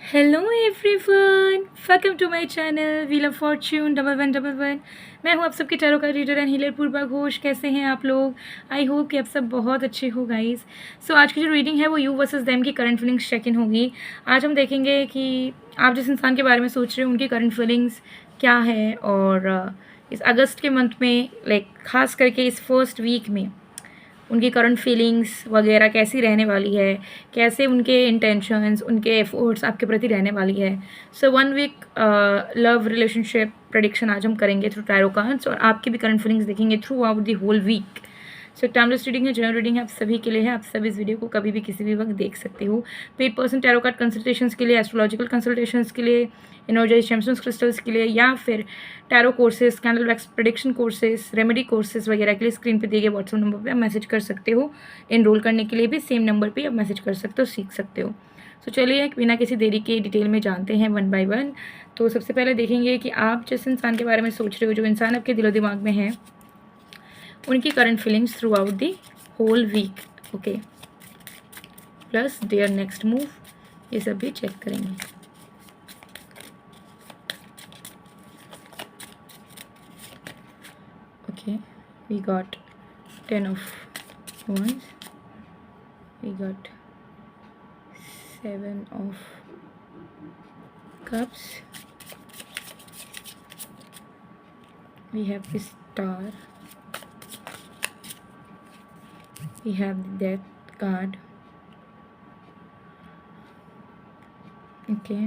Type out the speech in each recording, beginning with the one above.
Hello everyone, welcome to my channel wheel of fortune 1111। मैं हूँ आप सबके टैरो का reader and healer Purva Ghosh. कैसे हैं आप लोग? आई होप कि आप सब बहुत अच्छे हो गाइस। सो आज की जो रीडिंग है वो यू वर्सेस देम की करंट फीलिंग्स चेक इन होगी। आज हम देखेंगे कि आप जिस इंसान के बारे में सोच रहे हो उनकी करंट फीलिंग्स क्या है, और इस अगस्त के मंथ में खास करके इस फर्स्ट वीक में उनकी करंट फीलिंग्स वगैरह कैसी रहने वाली है, कैसे उनके इंटेंशंस, उनके एफर्ट्स आपके प्रति रहने वाली है। So 1 week love relationship prediction आज हम करेंगे थ्रू टैरो कार्ड्स, और आपकी भी करंट फीलिंग्स देखेंगे throughout the whole week. So timeless reading है, जनरल रीडिंग है, आप सभी के लिए है। आप सभी इस वीडियो को कभी भी किसी भी वक्त देख सकते हो। Paid person tarot card consultations के लिए, एस्ट्रोलॉजिकल कंसल्टेशंस के लिए, एनर्जाइज जेमस्टोन्स क्रिस्टल्स के लिए, या फिर tarot courses, candle wax prediction courses, remedy courses वगैरह के लिए स्क्रीन पे दिए गए व्हाट्सएप नंबर पे आप मैसेज कर सकते हो। एनरोल करने के लिए भी सेम नंबर पे आप मैसेज कर सकते हो, सीख सकते हो। तो चलिए बिना किसी देरी के डिटेल में जानते हैं 1 बाय 1। तो सबसे पहले देखेंगे कि आप जिस इंसान के बारे में सोच रहे हो, जो इंसान आपके दिलो दिमाग में है, उनकी current feelings throughout the whole week, okay, plus their next move, ये सब भी चेक करेंगे। Okay, we got 10 of wands, we got 7 of cups, we have the star, we have the death card, okay,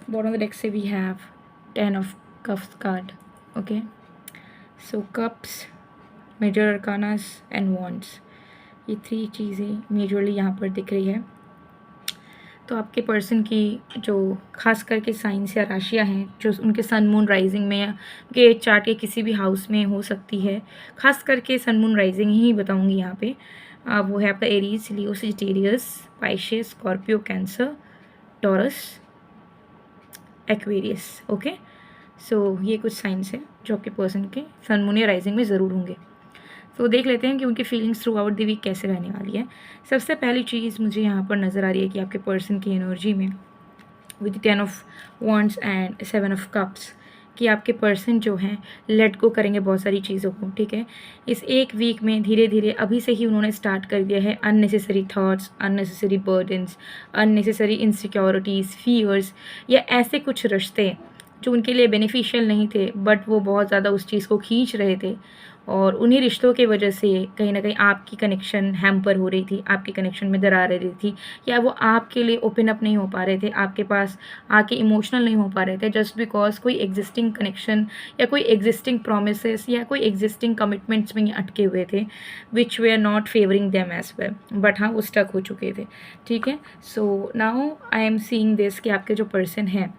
bottom of the deck say we have 10 of cups card, okay. So cups, major arcanas and wands, ये 3 चीज़ें majorly यहाँ पर दिख रही है। तो आपके person की जो खास करके साइंस या राशियाँ हैं, जो उनके सन मून राइजिंग में या उनके चार्ट के किसी भी हाउस में हो सकती है, खास करके सन मून राइजिंग ही बताऊँगी यहाँ पे। वो है आपका Aries, Leo, Sagittarius, Pisces, Scorpio, Cancer, Taurus, Aquarius, okay. So ये कुछ साइंस है जो आपके पर्सन के सन मून या राइजिंग में ज़रूर होंगे। तो देख लेते हैं कि उनकी feelings throughout the week कैसे रहने वाली है। सबसे पहली चीज़ मुझे यहाँ पर नज़र आ रही है कि आपके पर्सन की एनर्जी में with 10 of wands and 7 of cups, कि आपके पर्सन जो हैं लेट गो करेंगे बहुत सारी चीज़ों को, ठीक है। इस एक वीक में धीरे धीरे अभी से ही उन्होंने स्टार्ट कर दिया है unnecessary thoughts, unnecessary burdens, unnecessary insecurities, fears, या ऐसे कुछ रिश्ते जो उनके लिए बेनिफिशियल नहीं थे, बट वो बहुत ज़्यादा उस चीज़ को खींच रहे थे, और उन्हीं रिश्तों की वजह से कहीं ना कहीं आपकी कनेक्शन हैम्पर हो रही थी, आपके कनेक्शन में दरार आ रही थी, या वो आपके लिए ओपन अप नहीं हो पा रहे थे, आपके पास आके इमोशनल नहीं हो पा रहे थे, जस्ट बिकॉज कोई एग्जिस्टिंग कनेक्शन या कोई एग्जिस्टिंग प्रोमिसेस या कोई एग्जिस्टिंग कमिटमेंट्स में ये अटके हुए थे, which they are not favouring them as well, but हाँ वो स्टक हो चुके थे, ठीक है। So now I am seeing this कि आपके जो पर्सन है,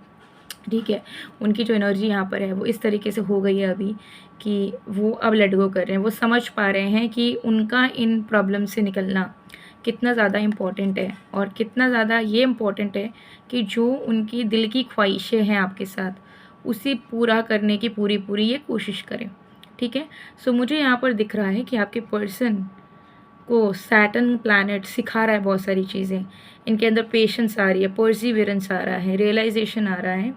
ठीक है, उनकी जो एनर्जी यहाँ पर है वो इस तरीके से हो गई है अभी कि वो अब लेट गो कर रहे हैं। वो समझ पा रहे हैं कि उनका इन प्रॉब्लम से निकलना कितना ज़्यादा इम्पॉर्टेंट है, और कितना ज़्यादा ये इम्पॉर्टेंट है कि जो उनकी दिल की ख्वाहिशें हैं आपके साथ, उसी पूरा करने की पूरी पूरी ये कोशिश करें, ठीक है। सो मुझे यहाँ पर दिख रहा है कि आपके पर्सन को सैटर्न प्लैनेट सिखा रहा है बहुत सारी चीज़ें। इनके अंदर पेशेंस आ रही है, पर्सिवियरेंस आ रहा है, रियलाइजेशन आ रहा है,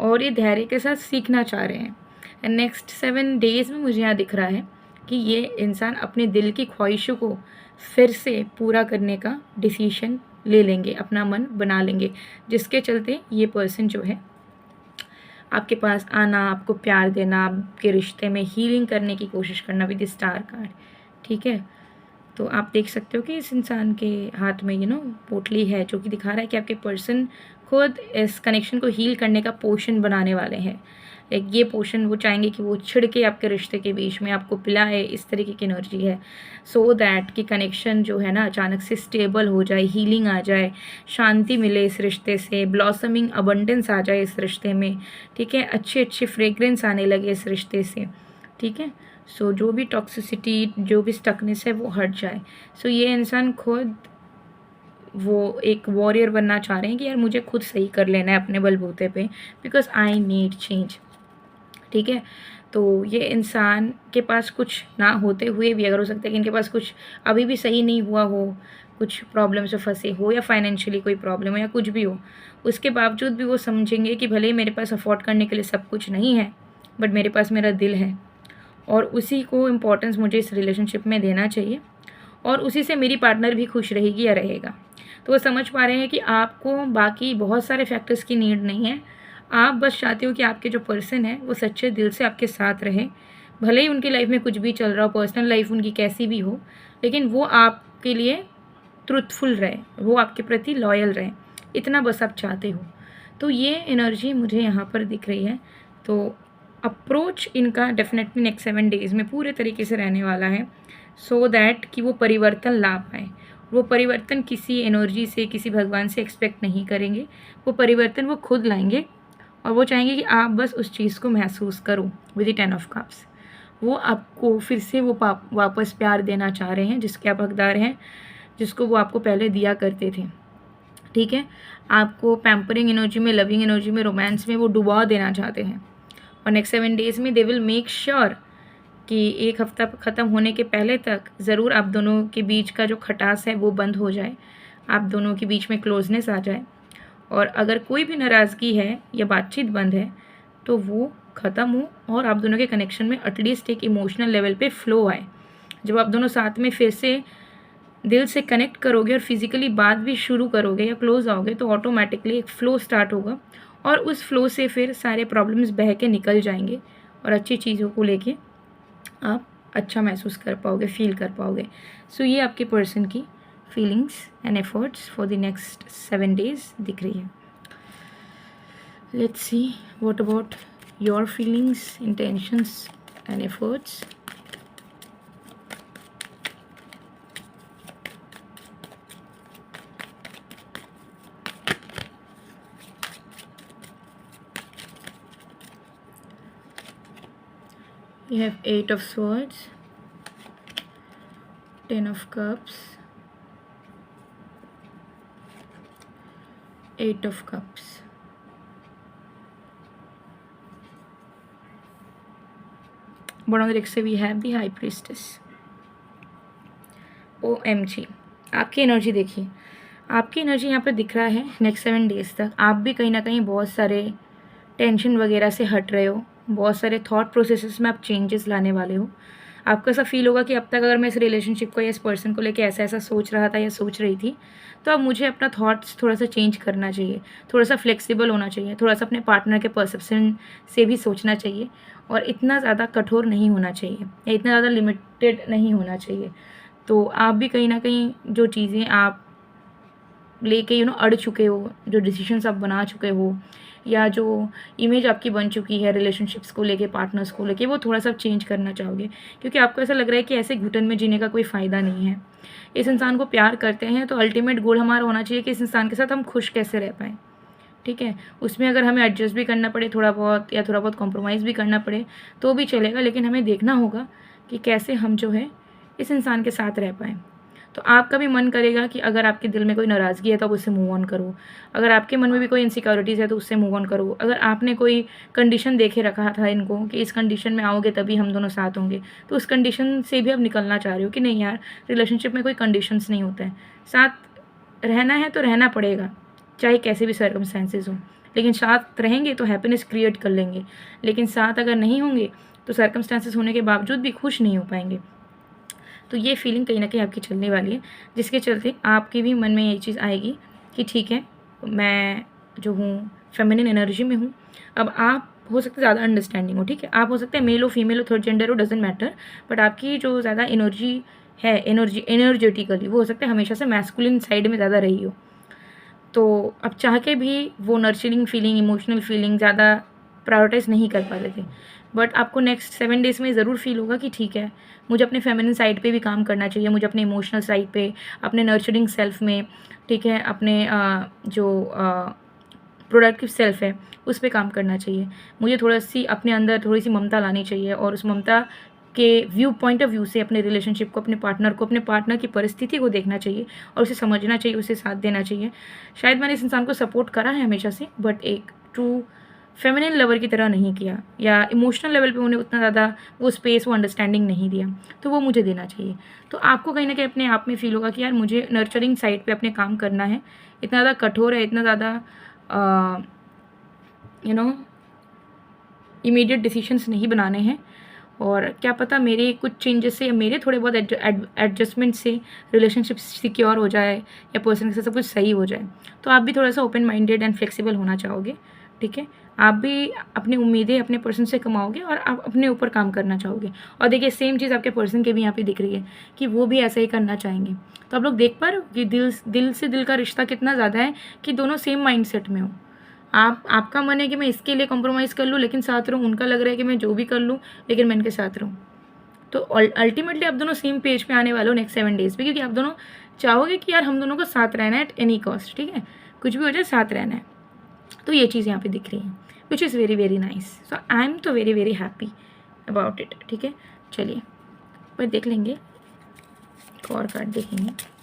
और ये धैर्य के साथ सीखना चाह रहे हैं। एंड नेक्स्ट 7 डेज़ में मुझे यहाँ दिख रहा है कि ये इंसान अपने दिल की ख्वाहिशों को फिर से पूरा करने का डिसीजन ले लेंगे, अपना मन बना लेंगे, जिसके चलते ये पर्सन जो है आपके पास आना, आपको प्यार देना, आपके रिश्ते में हीलिंग करने की कोशिश करना विद स्टार कार्ड, ठीक है। तो आप देख सकते हो कि इस इंसान के हाथ में पोटली है, जो कि दिखा रहा है कि आपके पर्सन खुद इस कनेक्शन को हील करने का पोषण बनाने वाले हैं। एक ये पोषण वो चाहेंगे कि वो छिड़के आपके रिश्ते के बीच में, आपको पिलाए, इस तरीके की एनर्जी है, सो दैट कि कनेक्शन जो है ना अचानक से स्टेबल हो जाए, हीलिंग आ जाए, शांति मिले इस रिश्ते से, ब्लॉसमिंग अबंडेंस आ जाए इस रिश्ते में, ठीक है, अच्छी अच्छी फ्रेग्रेंस आने लगे इस रिश्ते से, ठीक है। सो जो भी टॉक्सिसिटी, जो भी स्टकनेस है वो हट जाए। सो ये इंसान खुद वो एक वॉरियर बनना चाह रहे हैं कि यार मुझे खुद सही कर लेना है अपने बलबूते पे, बिकॉज आई नीड चेंज, ठीक है। तो ये इंसान के पास कुछ ना होते हुए भी, अगर हो सकता है कि इनके पास कुछ अभी भी सही नहीं हुआ हो, कुछ प्रॉब्लम से फंसे हो या फाइनेंशियली कोई प्रॉब्लम हो या कुछ भी हो, उसके बावजूद भी वो समझेंगे कि भले ही मेरे पास अफोर्ड करने के लिए सब कुछ नहीं है, बट मेरे पास मेरा दिल है और उसी को इम्पोर्टेंस मुझे इस रिलेशनशिप में देना चाहिए और उसी से मेरी पार्टनर भी खुश रहेगी या रहेगा। तो वो समझ पा रहे हैं कि आपको बाकी बहुत सारे फैक्टर्स की नीड नहीं है, आप बस चाहते हो कि आपके जो पर्सन है वो सच्चे दिल से आपके साथ रहे, भले ही उनकी लाइफ में कुछ भी चल रहा हो, पर्सनल लाइफ उनकी कैसी भी हो, लेकिन वो आपके लिए ट्रुथफुल रहे, वो आपके प्रति लॉयल रहे, इतना बस आप चाहते हो। तो ये एनर्जी मुझे यहाँ पर दिख रही है। तो अप्रोच इनका डेफिनेटली नेक्स्ट 7 डेज़ में पूरे तरीके से रहने वाला है, सो दैट कि वो परिवर्तन ला पाए। वो परिवर्तन किसी एनर्जी से, किसी भगवान से एक्सपेक्ट नहीं करेंगे, वो परिवर्तन वो खुद लाएंगे और वो चाहेंगे कि आप बस उस चीज़ को महसूस करो विद द 10 ऑफ कप्स। वो आपको फिर से वो वापस प्यार देना चाह रहे हैं जिसके आप हकदार हैं, जिसको वो आपको पहले दिया करते थे, ठीक है। आपको पैम्परिंग एनर्जी में, लविंग एनर्जी में, रोमांस में वो डुबा देना चाहते हैं और नेक्स्ट 7 डेज़ में दे विल मेक श्योर कि एक हफ्ता ख़त्म होने के पहले तक ज़रूर आप दोनों के बीच का जो खटास है वो बंद हो जाए, आप दोनों के बीच में क्लोजनेस आ जाए और अगर कोई भी नाराज़गी है या बातचीत बंद है तो वो ख़त्म हो और आप दोनों के कनेक्शन में एटलीस्ट एक इमोशनल लेवल पे फ़्लो आए। जब आप दोनों साथ में फिर से दिल से कनेक्ट करोगे और फिज़िकली बात भी शुरू करोगे या क्लोज आओगे तो ऑटोमेटिकली एक फ़्लो स्टार्ट होगा और उस फ्लो से फिर सारे प्रॉब्लम्स बह के निकल जाएंगे और अच्छी चीज़ों को लेके आप अच्छा महसूस कर पाओगे, फील कर पाओगे। सो ये आपके पर्सन की feelings and efforts for the next 7 days दिख रही है। Let's see what about your feelings, intentions and efforts. You have 8 of Swords, 10 of Cups, 8 of Cups. Bottom of the deck we have the High Priestess. OMG, आपकी energy देखिए, आपकी energy यहाँ पर दिख रहा है नेक्स्ट 7 डेज़ तक आप भी कहीं ना कहीं बहुत सारे टेंशन वगैरह से हट रहे हो, बहुत सारे थॉट प्रोसेसेस में आप चेंजेस लाने वाले हो। आपको ऐसा फील होगा कि अब तक अगर मैं इस रिलेशनशिप को या इस पर्सन को लेके ऐसा ऐसा सोच रहा था या सोच रही थी, तो अब मुझे अपना थॉट्स थोड़ा सा चेंज करना चाहिए, थोड़ा सा फ्लेक्सिबल होना चाहिए, थोड़ा सा अपने पार्टनर के परसेप्शन से भी सोचना चाहिए और इतना ज़्यादा कठोर नहीं होना चाहिए या इतना ज़्यादा लिमिटेड नहीं होना चाहिए। तो आप भी कहीं ना कहीं जो चीज़ें आप लेके अड़ चुके हो, जो डिसीजंस आप बना चुके हो या जो इमेज आपकी बन चुकी है रिलेशनशिप्स को लेके, पार्टनर्स को लेके, वो थोड़ा सा चेंज करना चाहोगे क्योंकि आपको ऐसा लग रहा है कि ऐसे घुटन में जीने का कोई फ़ायदा नहीं है। इस इंसान को प्यार करते हैं तो अल्टीमेट गोल हमारा होना चाहिए कि इस इंसान के साथ हम खुश कैसे रह पाएँ, ठीक है। उसमें अगर हमें एडजस्ट भी करना पड़े थोड़ा बहुत या थोड़ा बहुत कॉम्प्रोमाइज़ भी करना पड़े तो भी चलेगा, लेकिन हमें देखना होगा कि कैसे हम जो है इस इंसान के साथ रह पाएँ। तो आपका भी मन करेगा कि अगर आपके दिल में कोई नाराज़गी है तो आप उससे मूव ऑन करो, अगर आपके मन में भी कोई इनसिक्योरिटीज़ है तो उससे मूव ऑन करो, अगर आपने कोई कंडीशन देखे रखा था इनको कि इस कंडीशन में आओगे तभी हम दोनों साथ होंगे, तो उस कंडीशन से भी आप निकलना चाह रहे हो कि नहीं यार, रिलेशनशिप में कोई कंडीशंस नहीं होता है, साथ रहना है तो रहना पड़ेगा चाहे कैसे भी सर्कमस्टेंसेस हो, लेकिन साथ रहेंगे तो हैप्पीनेस क्रिएट कर लेंगे, लेकिन साथ अगर नहीं होंगे तो सर्कमस्टेंसेस होने के बावजूद भी खुश नहीं हो पाएंगे। तो ये फीलिंग कहीं ना कहीं आपकी चलने वाली है, जिसके चलते आपके भी मन में ये चीज़ आएगी कि ठीक है, मैं जो हूँ फेमिनिन एनर्जी में हूँ। अब आप हो सकते ज़्यादा अंडरस्टैंडिंग हो, ठीक है, आप हो सकते हैं मेल हो, फीमेल हो, थर्ड जेंडर हो, डजेंट मैटर, बट आपकी जो ज़्यादा एनर्जी है, एनर्जेटिकली वो हो सकता है हमेशा से मैस्कुलिन साइड में ज़्यादा रही हो। तो अब चाह के भी वो नर्चरिंग फीलिंग, इमोशनल फीलिंग ज़्यादा प्रायोरिटाइज़ नहीं कर पा रहे थे, बट आपको नेक्स्ट 7 डेज़ में ज़रूर फील होगा कि ठीक है, मुझे अपने फेमिनिन साइड पे भी काम करना चाहिए, मुझे अपने इमोशनल साइड पे, अपने नर्चरिंग सेल्फ में, ठीक है, अपने जो प्रोडक्टिव सेल्फ है उस पर काम करना चाहिए। मुझे थोड़ा सी अपने अंदर थोड़ी सी ममता लानी चाहिए और उस ममता के पॉइंट ऑफ व्यू से अपने रिलेशनशिप को, अपने पार्टनर को, अपने पार्टनर की परिस्थिति को देखना चाहिए और उसे समझना चाहिए, उसे साथ देना चाहिए। शायद मैंने इस इंसान को सपोर्ट करा है हमेशा से, बट एक ट्रू फेमिनिन लवर की तरह नहीं किया, या इमोशनल लेवल पे उन्हें उतना ज़्यादा वो स्पेस, वो अंडरस्टैंडिंग नहीं दिया, तो वो मुझे देना चाहिए। तो आपको कहीं ना कहीं अपने आप में फील होगा कि यार मुझे नर्चरिंग साइड पे अपने काम करना है, इतना ज़्यादा कठोर है, इतना ज़्यादा इमीडिएट डिसीजंस नहीं बनाने हैं, और क्या पता मेरे कुछ चेंजेस से या मेरे थोड़े बहुत एडजस्टमेंट से रिलेशनशिप सिक्योर हो जाए या पर्सन के साथ सब कुछ सही हो जाए। तो आप भी थोड़ा सा ओपन माइंडेड एंड फ्लेक्सिबल होना चाहोगे, ठीक है। आप भी अपनी उम्मीदें अपने पर्सन से कमाओगे और आप अपने ऊपर काम करना चाहोगे। और देखिए सेम चीज़ आपके पर्सन के भी यहाँ पे दिख रही है कि वो भी ऐसा ही करना चाहेंगे। तो आप लोग देख पा रहे हो कि दिल से दिल का रिश्ता कितना ज़्यादा है कि दोनों सेम माइंड सेट में हो। आपका मन है कि मैं इसके लिए कॉम्प्रोमाइज़ कर लूँ लेकिन साथ रहूँ, उनका लग रहा है कि मैं जो भी कर लूँ लेकिन मैं इनके साथ रहूँ। तो अल्टीमेटली आप दोनों सेम पेज पे आने वाले हो नेक्स्ट 7 डेज़ पे, क्योंकि आप दोनों चाहोगे कि यार हम दोनों को साथ रहना है एट एनी कॉस्ट, ठीक है, कुछ भी हो जाए साथ रहना है। तो ये चीज़ यहाँ पे दिख रही है, which is very very nice. So I am तो very very happy about it, ठीक है। चलिए पर देख लेंगे, एक और कार्ड देखेंगे।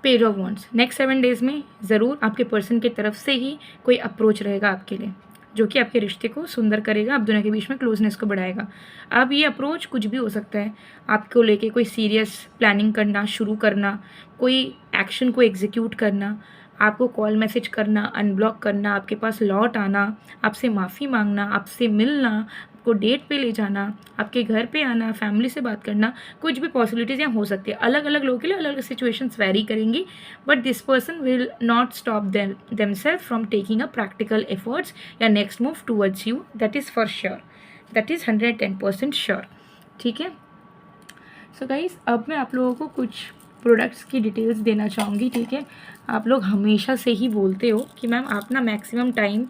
Page of wands, next 7 days में ज़रूर आपके पर्सन की तरफ से ही कोई अप्रोच रहेगा आपके लिए, जो कि आपके रिश्ते को सुंदर करेगा, आप दोनों के बीच में क्लोजनेस को बढ़ाएगा। अब ये अप्रोच कुछ भी हो सकता है, आपको लेके कोई सीरियस प्लानिंग करना, शुरू करना, कोई एक्शन को एग्जीक्यूट करना, आपको कॉल मैसेज करना, अनब्लॉक करना, आपके पास लौट आना, आपसे माफ़ी मांगना, आपसे मिलना, आपको डेट पे ले जाना, आपके घर पे आना, फैमिली से बात करना, कुछ भी पॉसिबिलिटीज़ यहाँ हो सकती है। अलग अलग लोगों के लिए अलग अलग सिचुएशंस वैरी करेंगी, but this person will not stop themselves from taking a practical efforts या next move towards you, that is for sure, that is 110% sure, ठीक है। सो गाइस अब मैं आप लोगों को कुछ प्रोडक्ट्स की डिटेल्स देना चाहूँगी, ठीक है। आप लोग हमेशा से ही बोलते हो कि मैम आप ना मैक्सिमम टाइम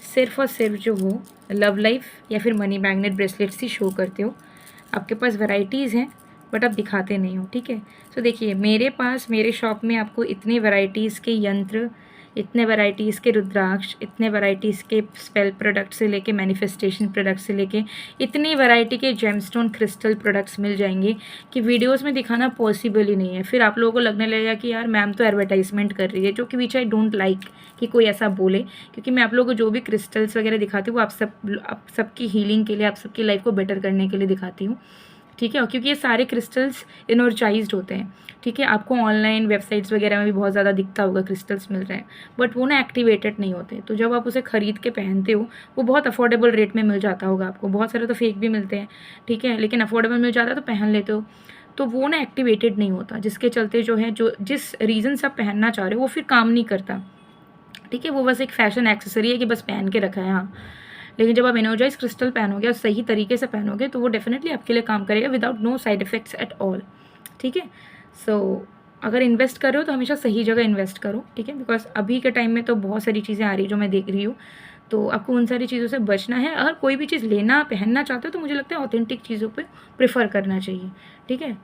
सिर्फ और सिर्फ जो हो लव लाइफ या फिर मनी मैग्नेट ब्रेसलेट्स ही शो करते हो। आपके पास वैरायटीज़ हैं बट आप दिखाते नहीं हो, ठीक है। सो देखिए मेरे पास, मेरे शॉप में आपको इतने वैरायटीज़ के यंत्र, इतने वैरायटीज़ के रुद्राक्ष, इतने वैरायटीज़ के स्पेल प्रोडक्ट से लेके मैनिफेस्टेशन प्रोडक्ट से लेके इतनी वैरायटी के जेमस्टोन क्रिस्टल प्रोडक्ट्स मिल जाएंगे कि वीडियोस में दिखाना पॉसिबल ही नहीं है। फिर आप लोगों को लगने लगेगा कि यार मैम तो एडवर्टाइजमेंट कर रही है, जो कि विच आई डोंट लाइक कि कोई ऐसा बोले, क्योंकि मैं आप लोगों को जो भी क्रिस्टल्स वगैरह दिखाती हूँ वो आप सबकी हीलिंग के लिए, आप सबकी लाइफ को बेटर करने के लिए दिखाती हूँ, ठीक है। और क्योंकि ये सारे क्रिस्टल्स इनर्जाइज्ड होते हैं, ठीक है। आपको ऑनलाइन वेबसाइट्स वगैरह में भी बहुत ज़्यादा दिखता होगा क्रिस्टल्स मिल रहे हैं, बट वो ना एक्टिवेटेड नहीं होते। तो जब आप उसे ख़रीद के पहनते हो वो बहुत अफोर्डेबल रेट में मिल जाता होगा आपको, बहुत सारे तो फेक भी मिलते हैं, ठीक है, लेकिन अफोर्डेबल मिल जाता है तो पहन लेते हो। तो वो ना एक्टिवेटेड नहीं होता, जिसके चलते जो है, जो जिस रीज़न से आप पहनना चाह रहे हो वो फिर काम नहीं करता, ठीक है। वो बस एक फैशन एक्सेसरी है कि बस पहन के रखा है, हाँ। लेकिन जब आप एनर्जाइज क्रिस्टल पहनोगे और सही तरीके से पहनोगे तो वो डेफिनेटली आपके लिए काम करेगा without no side effects at all, ठीक है। सो अगर इन्वेस्ट कर रहे हो तो हमेशा सही जगह इन्वेस्ट करो, ठीक है, बिकॉज अभी के टाइम में तो बहुत सारी चीज़ें आ रही जो मैं देख रही हूँ, तो आपको उन सारी चीज़ों से बचना है। अगर कोई भी चीज़ लेना, पहनना चाहते हो तो मुझे लगता है ऑथेंटिक चीज़ों पे प्रेफर करना चाहिए, ठीक है।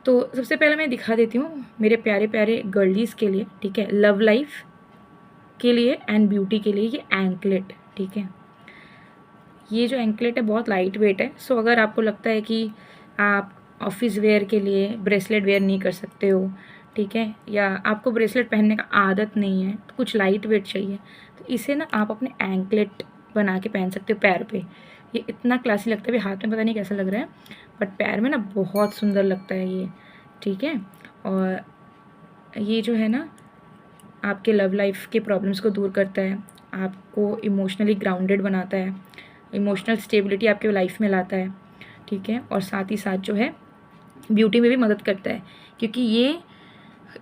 तो सबसे पहले मैं दिखा देती हूँ मेरे प्यारे प्यारे गर्लीज़ के लिए, ठीक है, लव लाइफ के लिए एंड ब्यूटी के लिए, ये एंकलेट, ठीक है। ये जो एंकलेट है बहुत लाइट वेट है, सो अगर आपको लगता है कि आप ऑफिस वेयर के लिए ब्रेसलेट वेयर नहीं कर सकते हो, ठीक है, या आपको ब्रेसलेट पहनने का आदत नहीं है, तो कुछ लाइट वेट चाहिए, तो इसे ना आप अपने एंकलेट बना के पहन सकते हो पैर पे। ये इतना क्लासी लगता है, हाथ में पता नहीं कैसा लग रहा है, बट पैर में ना बहुत सुंदर लगता है ये, ठीक है। और ये जो है ना आपके लव लाइफ के प्रॉब्लम्स को दूर करता है, आपको इमोशनली ग्राउंडेड बनाता है, इमोशनल स्टेबिलिटी आपके लाइफ में लाता है, ठीक है। और साथ ही साथ जो है ब्यूटी में भी मदद करता है, क्योंकि ये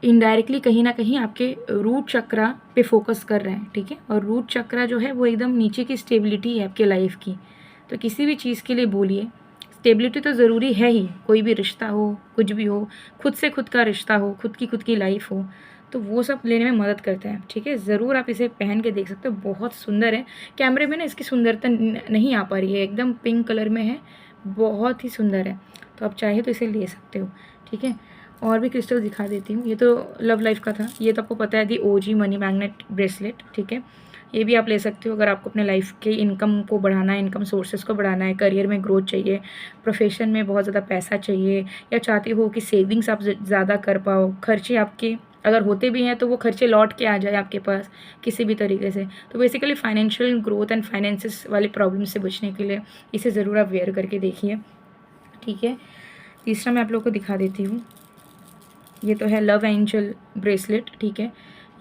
इनडायरेक्टली कहीं ना कहीं आपके रूट चक्रा पे फोकस कर रहे हैं, ठीक है। और रूट चक्रा जो है वो एकदम नीचे की स्टेबिलिटी है आपके लाइफ की। तो किसी भी चीज़ के लिए बोलिए, स्टेबिलिटी तो ज़रूरी है ही, कोई भी रिश्ता हो, कुछ भी हो, खुद से खुद का रिश्ता हो, खुद की लाइफ हो, तो वो सब लेने में मदद करता है, ठीक है। ज़रूर आप इसे पहन के देख सकते हो, बहुत सुंदर है। कैमरे में ना इसकी सुंदरता नहीं आ पा रही है, एकदम पिंक कलर में है, बहुत ही सुंदर है, तो आप चाहे तो इसे ले सकते हो, ठीक है। और भी क्रिस्टल दिखा देती हूँ। ये तो लव लाइफ का था, ये तो आपको पता है दी ओजी मनी मैग्नेट ब्रेसलेट, ठीक है। ये भी आप ले सकते हो अगर आपको अपने लाइफ के इनकम को बढ़ाना है, इनकम सोर्सेज़ को बढ़ाना है, करियर में ग्रोथ चाहिए, प्रोफेशन में बहुत ज़्यादा पैसा चाहिए, या चाहते हो कि सेविंग्स आप ज़्यादा कर पाओ, खर्चे आपके अगर होते भी हैं तो वो खर्चे लौट के आ जाए आपके पास किसी भी तरीके से। तो basically financial growth and finances वाले प्रॉब्लम से बचने के लिए इसे ज़रूर आप वेयर करके देखिए, ठीक है। तीसरा मैं आप लोग को दिखा देती हूँ, ये तो है लव एंजल ब्रेसलेट, ठीक है।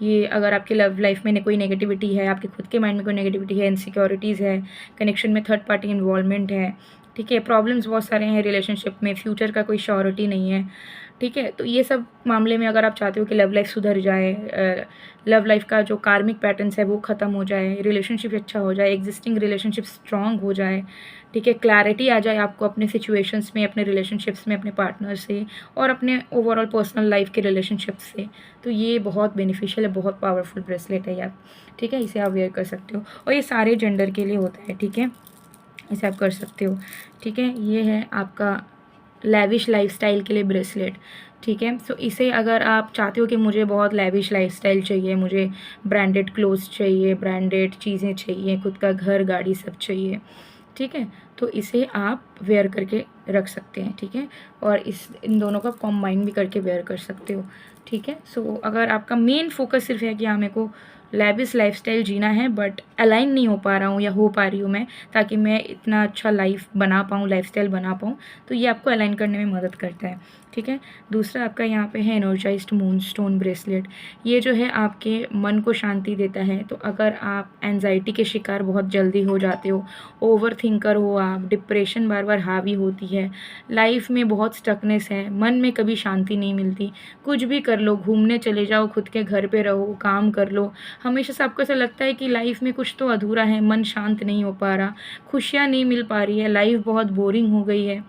ये अगर आपके लव लाइफ में कोई नेगेटिविटी है, आपके खुद के माइंड में कोई नेगेटिविटी है, इनसिक्योरिटीज़ है, कनेक्शन में थर्ड पार्टी इन्वॉल्वमेंट है, ठीक है, प्रॉब्लम्स बहुत सारे हैं रिलेशनशिप में, फ्यूचर का कोई श्योरिटी नहीं है, ठीक है, तो ये सब मामले में अगर आप चाहते हो कि लव लाइफ सुधर जाए, लव लाइफ का जो कार्मिक पैटर्न्स है वो ख़त्म हो जाए, रिलेशनशिप अच्छा हो जाए, एग्जिस्टिंग रिलेशनशिप स्ट्रॉन्ग हो जाए, ठीक है, क्लैरिटी आ जाए आपको अपने सिचुएशंस में, अपने रिलेशनशिप्स में, अपने पार्टनर से और अपने ओवरऑल पर्सनल लाइफ के रिलेशनशिप से, तो ये बहुत बेनिफिशियल है, बहुत पावरफुल ब्रेसलेट है यार, ठीक है। इसे आप वेयर कर सकते हो और ये सारे जेंडर के लिए होता है, ठीक है, इसे आप कर सकते हो, ठीक है। ये है आपका लैविश लाइफस्टाइल के लिए ब्रेसलेट, ठीक है। सो इसे अगर आप चाहते हो कि मुझे बहुत लैविश लाइफस्टाइल चाहिए, मुझे ब्रांडेड क्लोथ्स चाहिए, ब्रांडेड चीज़ें चाहिए, खुद का घर गाड़ी सब चाहिए, ठीक है, तो इसे आप वेयर करके रख सकते हैं, ठीक है, और इन दोनों का कॉम्बाइन भी करके वेयर कर सकते हो, ठीक है। सो अगर आपका मेन फोकस सिर्फ है कि हाँ मेरे को लैविश लाइफस्टाइल जीना है बट अलाइन नहीं हो पा रहा हूँ या हो पा रही हूँ मैं, ताकि मैं इतना अच्छा लाइफ बना पाऊँ, लाइफस्टाइल बना पाऊँ, तो ये आपको अलाइन करने में मदद करता है, ठीक है। दूसरा आपका यहाँ पे है एनर्जाइज्ड मून स्टोन ब्रेसलेट। ये जो है आपके मन को शांति देता है। तो अगर आप एंजाइटी के शिकार बहुत जल्दी हो जाते हो, ओवर थिंकर हो आप, डिप्रेशन बार बार हावी होती है, लाइफ में बहुत स्टकनेस है, मन में कभी शांति नहीं मिलती, कुछ भी कर लो, घूमने चले जाओ, खुद के घर पे रहो, काम कर लो, हमेशा से आपको ऐसा लगता है कि लाइफ में कुछ तो अधूरा है, मन शांत नहीं हो पा रहा, खुशियाँ नहीं मिल पा रही है, लाइफ बहुत बोरिंग हो गई है,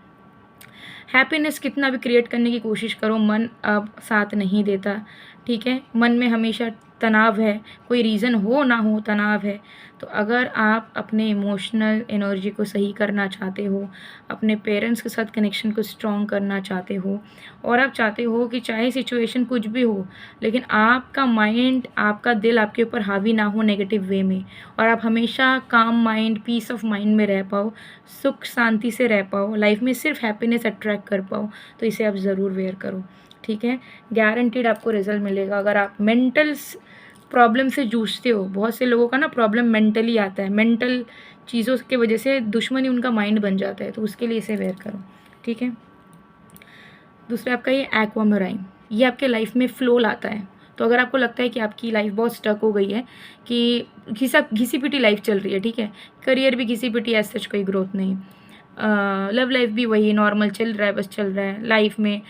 हैप्पीनेस कितना भी क्रिएट करने की कोशिश करो मन अब साथ नहीं देता, ठीक है, मन में हमेशा तनाव है, कोई रीज़न हो ना हो तनाव है। तो अगर आप अपने इमोशनल एनर्जी को सही करना चाहते हो, अपने पेरेंट्स के साथ कनेक्शन को स्ट्रॉन्ग करना चाहते हो, और आप चाहते हो कि चाहे सिचुएशन कुछ भी हो लेकिन आपका माइंड, आपका दिल आपके ऊपर हावी ना हो नेगेटिव वे में, और आप हमेशा काम माइंड, पीस ऑफ माइंड में रह पाओ, सुख शांति से रह पाओ, लाइफ में सिर्फ हैप्पीनेस अट्रैक्ट कर पाओ, तो इसे आप ज़रूर वेयर करो, ठीक है। गारंटीड आपको रिजल्ट मिलेगा। अगर आप मेंटल प्रॉब्लम से जूझते हो, बहुत से लोगों का ना प्रॉब्लम मेंटली आता है, मेंटल चीज़ों की वजह से दुश्मनी उनका माइंड बन जाता है, तो उसके लिए इसे वेयर करो, ठीक है। दूसरा आपका ये एक्वामराइन, ये आपके लाइफ में फ्लो लाता है। तो अगर आपको लगता है कि आपकी लाइफ बहुत स्टक हो गई है, कि घिसी पिटी लाइफ चल रही है, ठीक है, करियर भी घिसी पिटी, एज सच कोई ग्रोथ नहीं, लव लाइफ भी वही नॉर्मल चल रहा है, बस चल रहा है, लाइफ में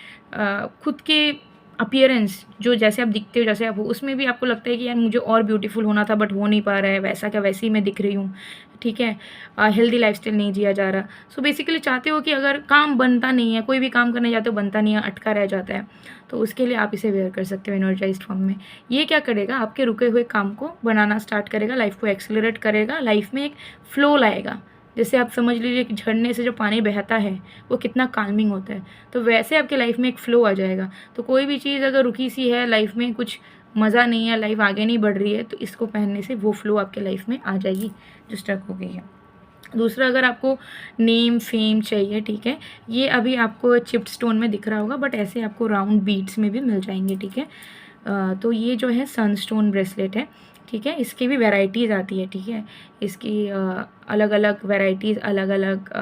खुद के अपीयरेंस जो जैसे आप दिखते हो, जैसे आप हो, उसमें भी आपको लगता है कि यार मुझे और ब्यूटीफुल होना था बट हो नहीं पा रहा है, वैसा क्या वैसी मैं दिख रही हूँ, ठीक है, हेल्दी लाइफस्टाइल नहीं जिया जा रहा। सो बेसिकली चाहते हो कि अगर काम बनता नहीं है, कोई भी काम करने जाते हो बनता नहीं है, अटका रह जाता है, तो उसके लिए आप इसे वेयर कर सकते हो एनर्जाइज्ड फॉर्म में। ये क्या करेगा, आपके रुके हुए काम को बनाना स्टार्ट करेगा, लाइफ को एक्सेलरेट करेगा, लाइफ में एक फ्लो लाएगा। जैसे आप समझ लीजिए कि झरने से जो पानी बहता है वो कितना काल्मिंग होता है, तो वैसे आपके लाइफ में एक फ़्लो आ जाएगा। तो कोई भी चीज़ अगर रुकी सी है लाइफ में, कुछ मज़ा नहीं है, लाइफ आगे नहीं बढ़ रही है, तो इसको पहनने से वो फ़्लो आपके लाइफ में आ जाएगी जो स्टक हो गई है। दूसरा, अगर आपको नेम फेम चाहिए, ठीक है, ये अभी आपको चिप्ड स्टोन में दिख रहा होगा बट ऐसे आपको राउंड बीड्स में भी मिल जाएंगे, ठीक है। तो ये जो है सनस्टोन ब्रेसलेट है, ठीक है, इसकी भी वैरायटीज़ आती है, ठीक है, इसकी अलग अलग वैरायटीज़, अलग अलग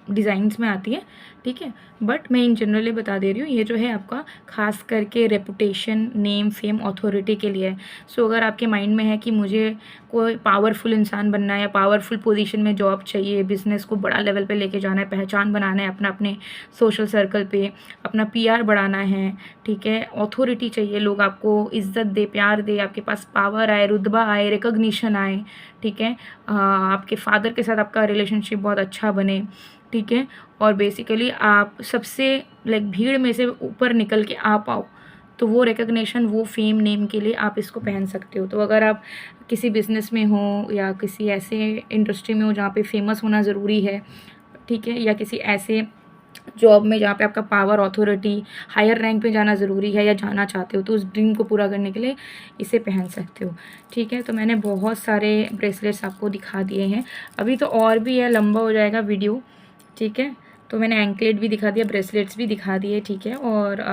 डिज़ाइंस में आती है, ठीक है, बट मैं इन जनरली बता दे रही हूँ, ये जो है आपका खास करके रेपुटेशन, नेम फेम, अथॉरिटी के लिए है। सो अगर आपके माइंड में है कि मुझे कोई पावरफुल इंसान बनना है या पावरफुल पोजीशन में जॉब चाहिए, बिजनेस को बड़ा लेवल पे लेके जाना है, पहचान बनाना है अपना, अपने सोशल सर्कल पे अपना पीआर बढ़ाना है, ठीक है, अथॉरिटी चाहिए, लोग आपको इज्जत दे, प्यार दे, आपके पास पावर आए, रुतबा आए, रिकॉग्निशन आए, ठीक है, आपके फादर के साथ आपका रिलेशनशिप बहुत अच्छा बने, ठीक है, और बेसिकली आप सबसे लाइक भीड़ में से ऊपर निकल के आ पाओ, तो वो रिकग्निशन, वो फेम, नेम के लिए आप इसको पहन सकते हो। तो अगर आप किसी बिज़नेस में हो या किसी ऐसे इंडस्ट्री में हो जहाँ पे फेमस होना ज़रूरी है, ठीक है, या किसी ऐसे जॉब में जहाँ पे आपका पावर, अथॉरिटी, हायर रैंक पे जाना ज़रूरी है या जाना चाहते हो, तो उस ड्रीम को पूरा करने के लिए इसे पहन सकते हो। ठीक है, तो मैंने बहुत सारे ब्रेसलेट्स आपको दिखा दिए हैं। अभी तो और भी है, लंबा हो जाएगा वीडियो। ठीक है, तो मैंने एंकलेट भी दिखा दिया, ब्रेसलेट्स भी दिखा दिए। ठीक है, और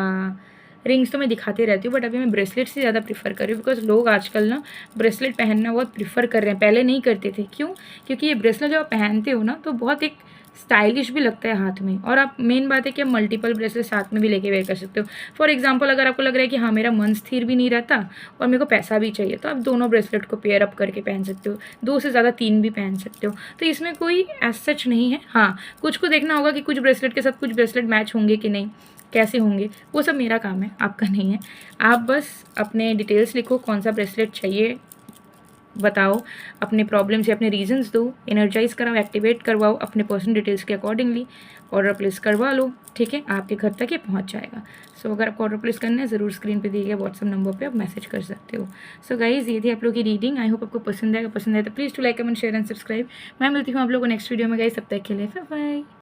रिंग्स तो मैं दिखाती रहती हूँ, बट अभी मैं ब्रेसलेट से ज़्यादा प्रीफर कर रही हूँ, बिकॉज लोग आजकल ना ब्रेसलेट पहनना बहुत प्रीफर कर रहे हैं, पहले नहीं करते थे। क्यों? क्योंकि ये ब्रेसलेट जब आप पहनते हो ना, तो बहुत एक स्टाइलिश भी लगता है हाथ में, और आप, मेन बात है कि आप मल्टीपल ब्रेसलेट साथ में भी लेके वेयर कर सकते हो। फॉर एग्जांपल, अगर आपको लग रहा है कि हाँ मेरा मन स्थिर भी नहीं रहता और मेरे को पैसा भी चाहिए, तो आप दोनों ब्रेसलेट को पेयर अप करके पहन सकते हो, 2 से ज़्यादा 3 भी पहन सकते हो। तो इसमें कोई एज सच नहीं है। हाँ, कुछ को देखना होगा कि कुछ ब्रेसलेट के साथ कुछ ब्रेसलेट मैच होंगे कि नहीं, कैसे होंगे, वो सब मेरा काम है, आपका नहीं है। आप बस अपने डिटेल्स लिखो, कौन सा ब्रेसलेट चाहिए बताओ, अपने प्रॉब्लम से अपने रीजंस दो, एनर्जाइज कराओ, एक्टिवेट करवाओ अपने पर्सनल डिटेल्स के अकॉर्डिंगली, ऑर्डर प्लेस करवा लो। ठीक है, आपके घर तक ये पहुंच जाएगा। सो अगर आपको ऑर्डर प्लेस करना है, ज़रूर स्क्रीन पे दिए गए व्हाट्सअप नंबर पे आप मैसेज कर सकते हो। सो गाइज, ये थी आप लोगों की रीडिंग। आई होप आपको पसंद आएगा। पसंद आए तो please to like, comment, share and subscribe. मैं मिलती हूँ आप लोगों को नेक्स्ट वीडियो में। गाइज, तब तक के लिए बाय बाय।